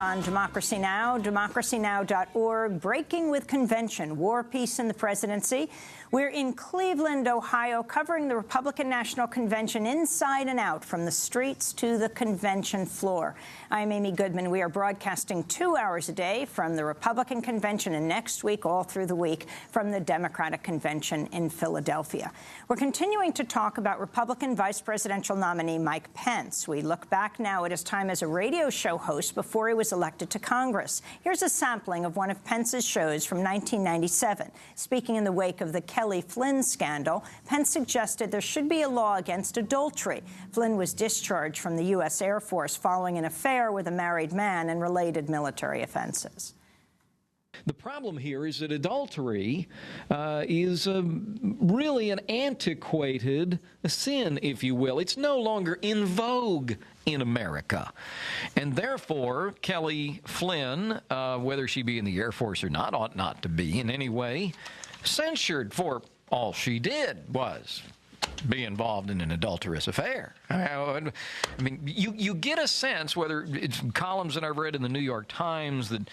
On Democracy Now!, democracynow.org, Breaking with Convention, War, Peace, and the Presidency. We're in Cleveland, Ohio, covering the Republican National Convention inside and out, from the streets to the convention floor. I'm Amy Goodman. We are broadcasting 2 hours a day from the Republican Convention, and next week, all through the week, from the Democratic Convention in Philadelphia. We're continuing to talk about Republican Vice Presidential nominee Mike Pence. We look back now at his time as a radio show host before he was elected to Congress. Here's a sampling of one of Pence's shows from 1997. Speaking in the wake of the Kelly Flynn scandal, Pence suggested there should be a law against adultery. Flynn was discharged from the U.S. Air Force following an affair with a married man and related military offenses. The problem here is that adultery is really an antiquated sin, if you will. It's no longer in vogue in America. And therefore, Kelly Flynn, whether she be in the Air Force or not, ought not to be in any way censured, for all she did was be involved in an adulterous affair. I mean, you get a sense, whether it's columns that I've read in the New York Times that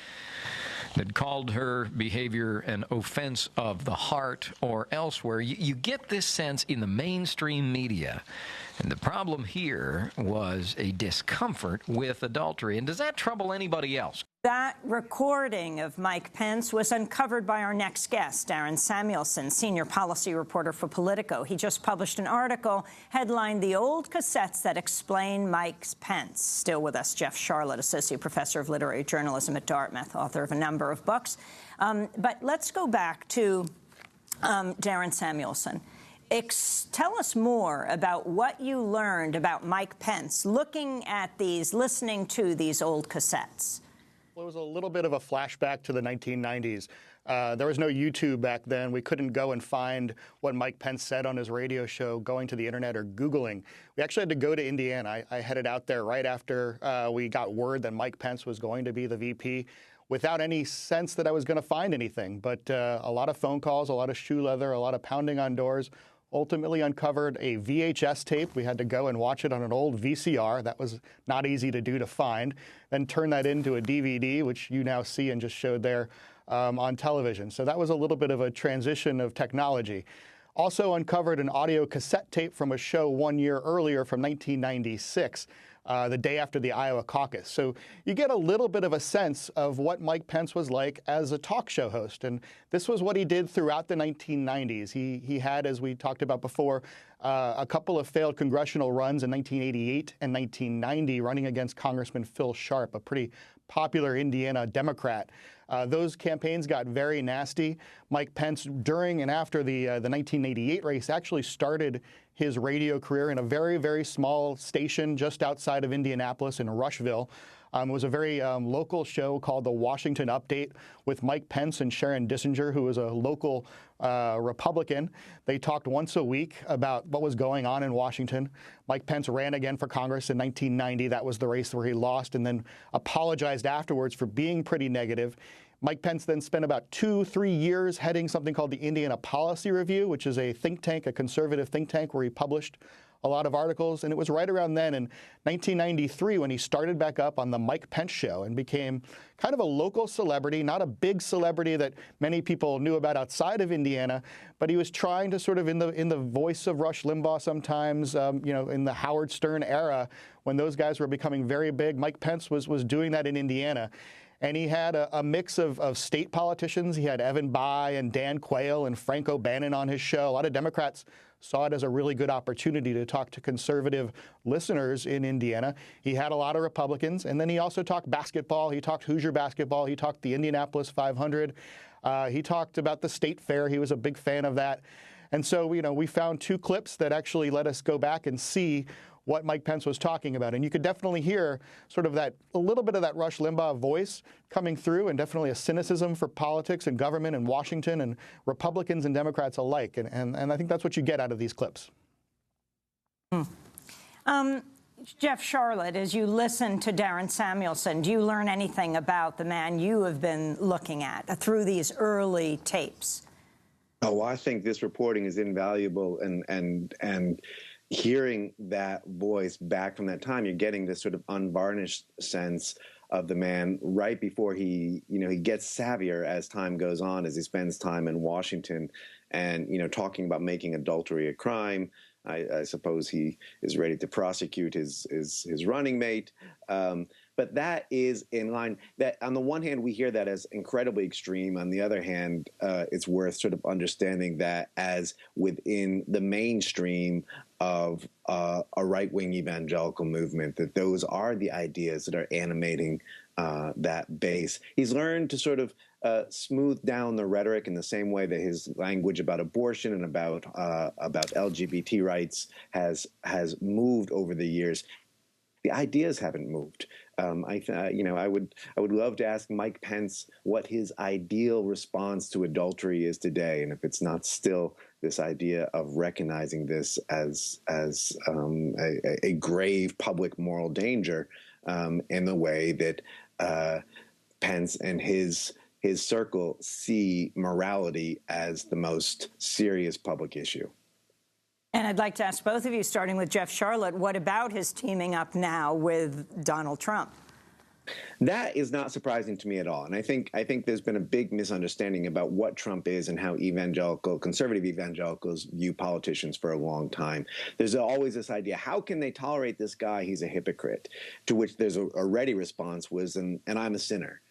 called her behavior an offense of the heart, or elsewhere, you get this sense in the mainstream media. And the problem here was a discomfort with adultery. And does that trouble anybody else? That recording of Mike Pence was uncovered by our next guest, Darren Samuelson, senior policy reporter for Politico. He just published an article headlined "The Old Cassettes That Explain Mike Pence." Still with us, Jeff Sharlet, associate professor of literary journalism at Dartmouth, author of a number of books. But let's go back to Darren Samuelson. Tell us more about what you learned about Mike Pence looking at these, listening to these old cassettes. Well, it was a little bit of a flashback to the 1990s. There was no YouTube back then. We couldn't go and find what Mike Pence said on his radio show going to the internet or Googling. We actually had to go to Indiana. I headed out there right after we got word that Mike Pence was going to be the VP, without any sense that I was going to find anything. But a lot of phone calls, a lot of shoe leather, a lot of pounding on doors. Ultimately uncovered a VHS tape. We had to go and watch it on an old VCR. That was not easy to do, to find. Then turn that into a DVD, which you now see and just showed there on television. So that was a little bit of a transition of technology. Also uncovered an audio cassette tape from a show 1 year earlier from 1996. The day after the Iowa caucus. So you get a little bit of a sense of what Mike Pence was like as a talk show host. And this was what he did throughout the 1990s. He had, as we talked about before, a couple of failed congressional runs in 1988 and 1990, running against Congressman Phil Sharp, a pretty popular Indiana Democrat. Those campaigns got very nasty. Mike Pence, during and after the 1988 race, actually started his radio career in a very, very small station just outside of Indianapolis in Rushville. It was a very local show called The Washington Update with Mike Pence and Sharon Dissinger, who was a local Republican. They talked once a week about what was going on in Washington. Mike Pence ran again for Congress in 1990. That was the race where he lost, and then apologized afterwards for being pretty negative. Mike Pence then spent about 2-3 years heading something called the Indiana Policy Review, which is a think tank, a conservative think tank, where he published a lot of articles. And it was right around then in 1993 when he started back up on the Mike Pence Show and became kind of a local celebrity, not a big celebrity that many people knew about outside of Indiana, but he was trying to sort of, in the voice of Rush Limbaugh sometimes, in the Howard Stern era, when those guys were becoming very big, Mike Pence was doing that in Indiana. And he had a mix of state politicians. He had Evan Bayh and Dan Quayle and Frank O'Bannon on his show. A lot of Democrats saw it as a really good opportunity to talk to conservative listeners in Indiana. He had a lot of Republicans. And then he also talked basketball. He talked Hoosier basketball. He talked the Indianapolis 500. He talked about the state fair. He was a big fan of that. And so, we found 2 clips that actually let us go back and see what Mike Pence was talking about. And you could definitely hear sort of a little bit of that Rush Limbaugh voice coming through, and definitely a cynicism for politics and government in Washington and Republicans and Democrats alike. And I think that's what you get out of these clips. Jeff Sharlet, as you listen to Darren Samuelson, do you learn anything about the man you have been looking at through these early tapes? Oh, I think this reporting is invaluable, and hearing that voice back from that time, you're getting this sort of unvarnished sense of the man right before he gets savvier as time goes on, as he spends time in Washington and, talking about making adultery a crime. I suppose he is ready to prosecute his running mate. But that is in line that on the one hand, we hear that as incredibly extreme. On the other hand, it's worth sort of understanding that as within the mainstream of a right-wing evangelical movement, that those are the ideas that are animating that base. He's learned to sort of smooth down the rhetoric in the same way that his language about abortion and about LGBT rights has moved over the years. The ideas haven't moved. I would love to ask Mike Pence what his ideal response to adultery is today, and if it's not still this idea of recognizing this as a grave public moral danger, in the way that Pence and his circle see morality as the most serious public issue. And I'd like to ask both of you, starting with Jeff Sharlet, what about his teaming up now with Donald Trump? That is not surprising to me at all. And I think there's been a big misunderstanding about what Trump is and how conservative evangelicals view politicians for a long time. There's always this idea, how can they tolerate this guy? He's a hypocrite. To which there's a ready response was, and I'm a sinner.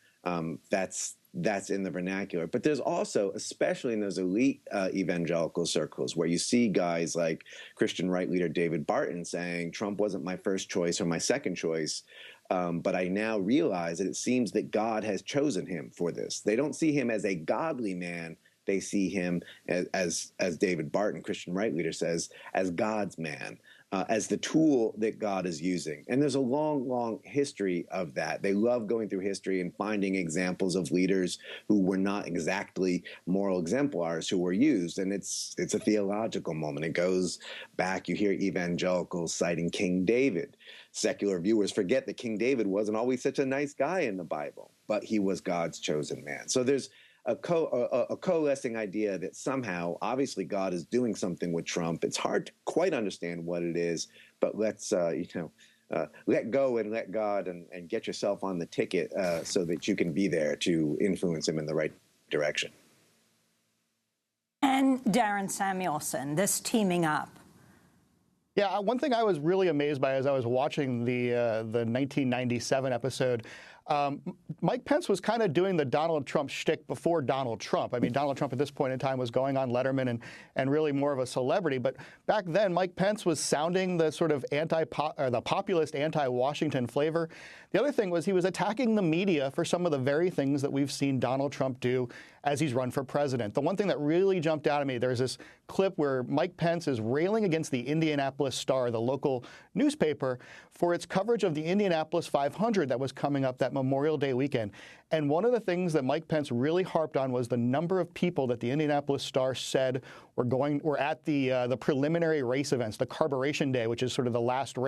That's in the vernacular. But there's also, especially in those elite evangelical circles, where you see guys like Christian right leader David Barton saying, Trump wasn't my first choice or my second choice, but I now realize that it seems that God has chosen him for this. They don't see him as a godly man. They see him as David Barton, Christian right leader, says, as God's man. As the tool that God is using. And there's a long, long history of that. They love going through history and finding examples of leaders who were not exactly moral exemplars who were used. And it's a theological moment. It goes back. You hear evangelicals citing King David. Secular viewers forget that King David wasn't always such a nice guy in the Bible, but he was God's chosen man. So there's a coalescing idea that somehow, obviously, God is doing something with Trump. It's hard to quite understand what it is, but let's, let go and let God and get yourself on the ticket so that you can be there to influence him in the right direction. And Darren Samuelson, this teaming up. Yeah, one thing I was really amazed by as I was watching the 1997 episode, Mike Pence was kind of doing the Donald Trump shtick before Donald Trump. I mean, Donald Trump at this point in time was going on Letterman and really more of a celebrity. But back then, Mike Pence was sounding the sort of the populist anti-Washington flavor. The other thing was he was attacking the media for some of the very things that we've seen Donald Trump do as he's run for president. The one thing that really jumped out at me, there's this clip where Mike Pence is railing against the Indianapolis Star, the local newspaper, for its coverage of the Indianapolis 500 that was coming up that Memorial Day weekend. And one of the things that Mike Pence really harped on was the number of people that the Indianapolis Star said were at the preliminary race events, the Carburation Day, which is sort of the last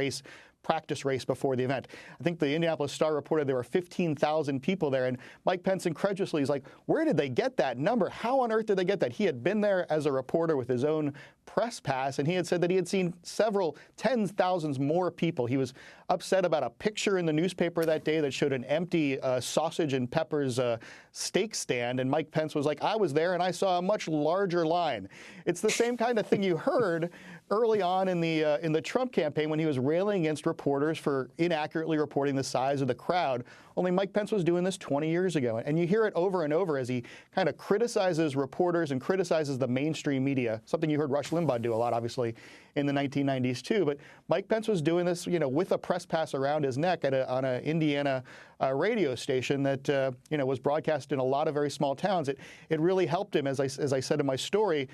practice race before the event. I think the Indianapolis Star reported there were 15,000 people there, and Mike Pence incredulously is like, where did they get that number? How on earth did they get that? He had been there as a reporter with his own press pass, and he had said that he had seen several tens of thousands more people. He was upset about a picture in the newspaper that day that showed an empty sausage and peppers steak stand, and Mike Pence was like, I was there and I saw a much larger line. It's the same kind of thing you heard early on in the Trump campaign when he was railing against reporters for inaccurately reporting the size of the crowd. Only Mike Pence was doing this 20 years ago. And you hear it over and over as he kind of criticizes reporters and criticizes the mainstream media, something you heard Rush Limbaugh do a lot, obviously, in the 1990s, too. But Mike Pence was doing this, with a press pass around his neck on an Indiana radio station that, was broadcast in a lot of very small towns. It really helped him, as I said in my story,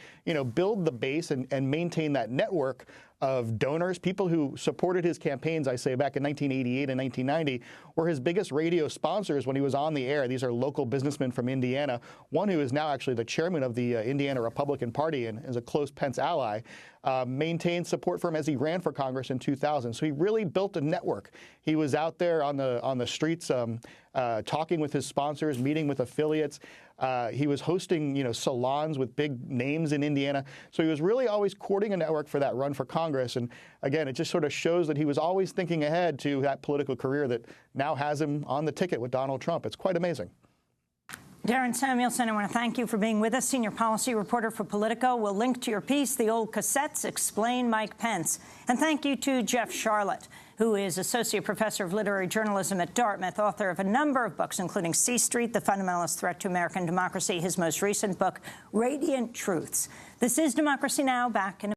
build the base and maintain that network of donors, people who supported his campaigns, I say, back in 1988 and 1990, were his biggest radio sponsors when he was on the air. These are local businessmen from Indiana, one who is now actually the chairman of the Indiana Republican Party and is a close Pence ally. maintained support for him as he ran for Congress in 2000. So he really built a network. He was out there on the streets talking with his sponsors, meeting with affiliates. He was hosting, salons with big names in Indiana. So he was really always courting a network for that run for Congress. And again, it just sort of shows that he was always thinking ahead to that political career that now has him on the ticket with Donald Trump. It's quite amazing. Darren Samuelson, I want to thank you for being with us, senior policy reporter for Politico. We'll link to your piece, The Old Cassettes Explain Mike Pence. And thank you to Jeff Sharlett, who is Associate Professor of Literary Journalism at Dartmouth, author of a number of books, including C Street, The Fundamentalist Threat to American Democracy, his most recent book, Radiant Truths. This is Democracy Now! Back in a minute.